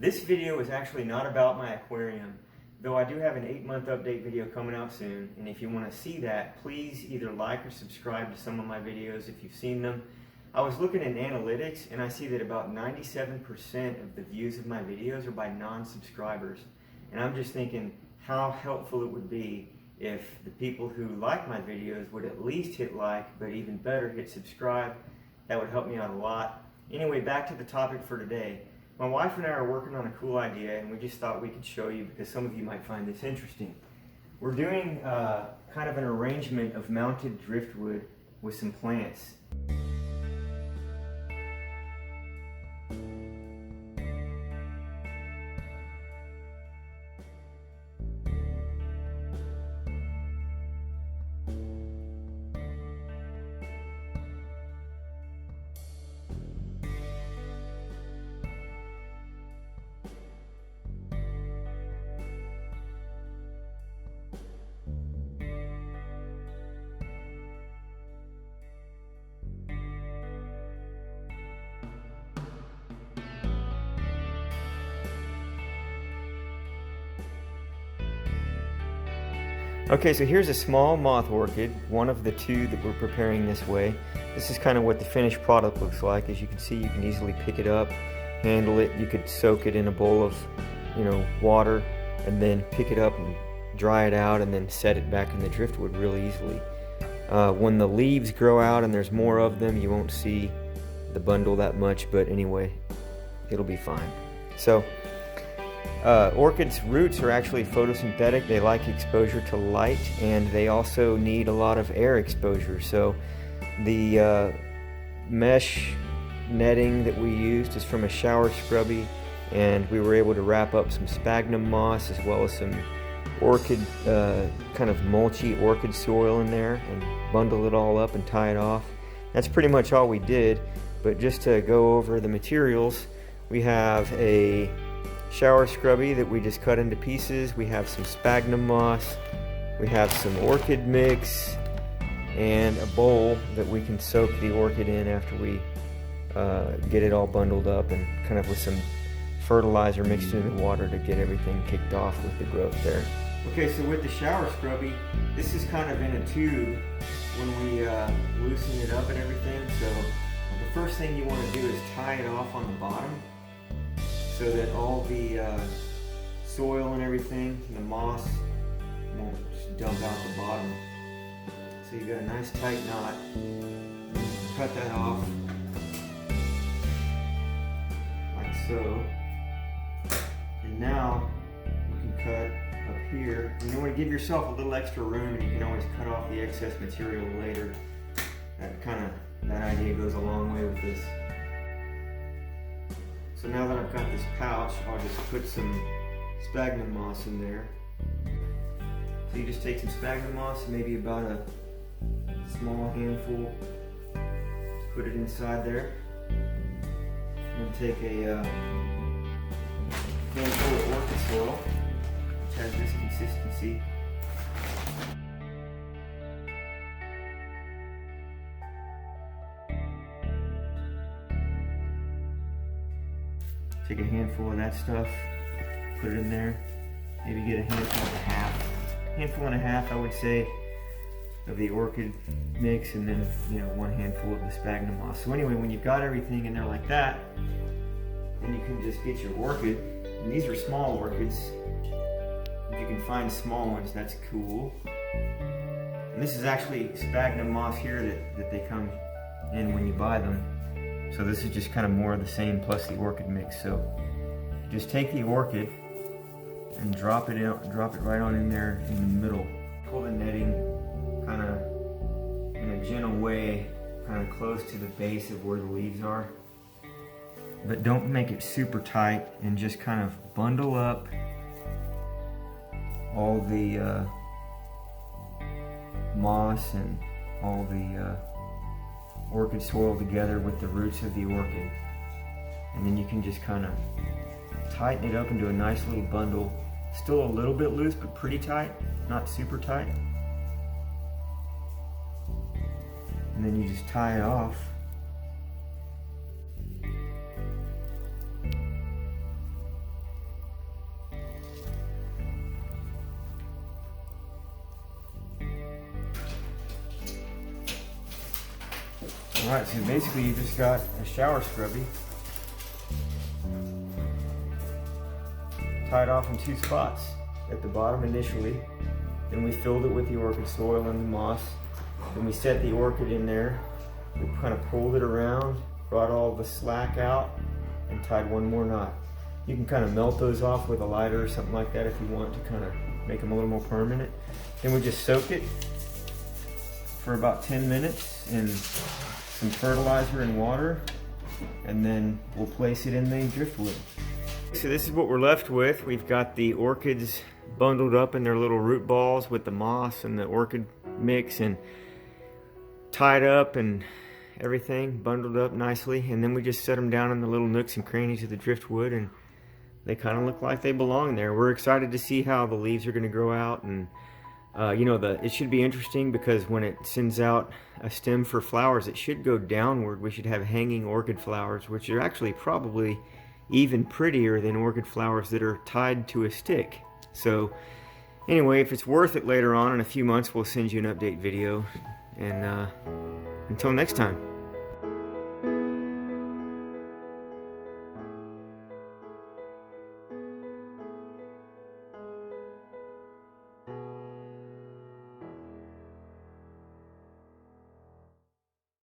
This video is actually not about my aquarium, though I do have an 8-month update video coming out soon, and if you want to see that, please either like or subscribe to some of my videos if you've seen them. I was looking at analytics and I see that about 97% of the views of my videos are by non-subscribers, and I'm just thinking how helpful it would be if the people who like my videos would at least hit like, but even better, hit subscribe. That would help me out a lot. Anyway, back to the topic for today. My wife and I are working on a cool idea, and we just thought we could show you because some of you might find this interesting. We're doing kind of an arrangement of mounted driftwood with some plants. Okay, so here's a small moth orchid, one of the two that we're preparing this way. This is kind of what the finished product looks like. As you can see, you can easily pick it up, handle it. You could soak it in a bowl of, water, and then pick it up and dry it out, and then set it back in the driftwood really easily. When the leaves grow out and there's more of them, you won't see the bundle that much, but anyway, it'll be fine. So, orchids' roots are actually photosynthetic. They like exposure to light, and they also need a lot of air exposure. So the mesh netting that we used is from a shower scrubby, and we were able to wrap up some sphagnum moss as well as some orchid, kind of mulchy orchid soil in there, and bundle it all up and tie it off. That's pretty much all we did. But just to go over the materials, we have a shower scrubby that we just cut into pieces. We have some sphagnum moss, we have some orchid mix, and a bowl that we can soak the orchid in after we get it all bundled up, and kind of with some fertilizer mixed in the water to get everything kicked off with the growth there. Okay, so with the shower scrubby, this is kind of in a tube when we loosen it up and everything. So the first thing you want to do is tie it off on the bottom, so that all the soil and everything, the moss, won't just dump out the bottom. So you've got a nice tight knot. Cut that off, like so. And now you can cut up here. And you want to give yourself a little extra room, and you can always cut off the excess material later. That idea goes a long way with this. So now that I've got this pouch, I'll just put some sphagnum moss in there. So you just take some sphagnum moss, maybe about a small handful, put it inside there. And take a handful of orchid soil, which has this consistency. Take a handful of that stuff, put it in there, maybe get a handful and a half. Handful and a half, I would say, of the orchid mix, and then, one handful of the sphagnum moss. So anyway, when you've got everything in there like that, then you can just get your orchid. And these are small orchids. If you can find small ones, that's cool. And this is actually sphagnum moss here that they come in when you buy them. So this is just kind of more of the same plus the orchid mix. So just take the orchid and drop it right on in there in the middle. Pull the netting kind of in a gentle way, kind of close to the base of where the leaves are. But don't make it super tight, and just kind of bundle up all the moss and all the orchid soil together with the roots of the orchid. And then you can just kind of tighten it up into a nice little bundle. Still a little bit loose, but pretty tight, not super tight. And then you just tie it off. Alright, so basically you just got a shower scrubby tied off in 2 spots. At the bottom initially, then we filled it with the orchid soil and the moss. Then we set the orchid in there. We kind of pulled it around, brought all the slack out, and tied 1 more knot. You can kind of melt those off with a lighter or something like that if you want to kind of make them a little more permanent. Then we just soak it for about 10 minutes in some fertilizer and water, and then we'll place it in the driftwood. So this is what we're left with. We've got the orchids bundled up in their little root balls with the moss and the orchid mix and tied up and everything bundled up nicely, and then we just set them down in the little nooks and crannies of the driftwood, and they kind of look like they belong there. We're excited to see how the leaves are going to grow out, and you know, it should be interesting because when it sends out a stem for flowers, it should go downward. We should have hanging orchid flowers, which are actually probably even prettier than orchid flowers that are tied to a stick. So anyway, if it's worth it later on in a few months, we'll send you an update video, and until next time.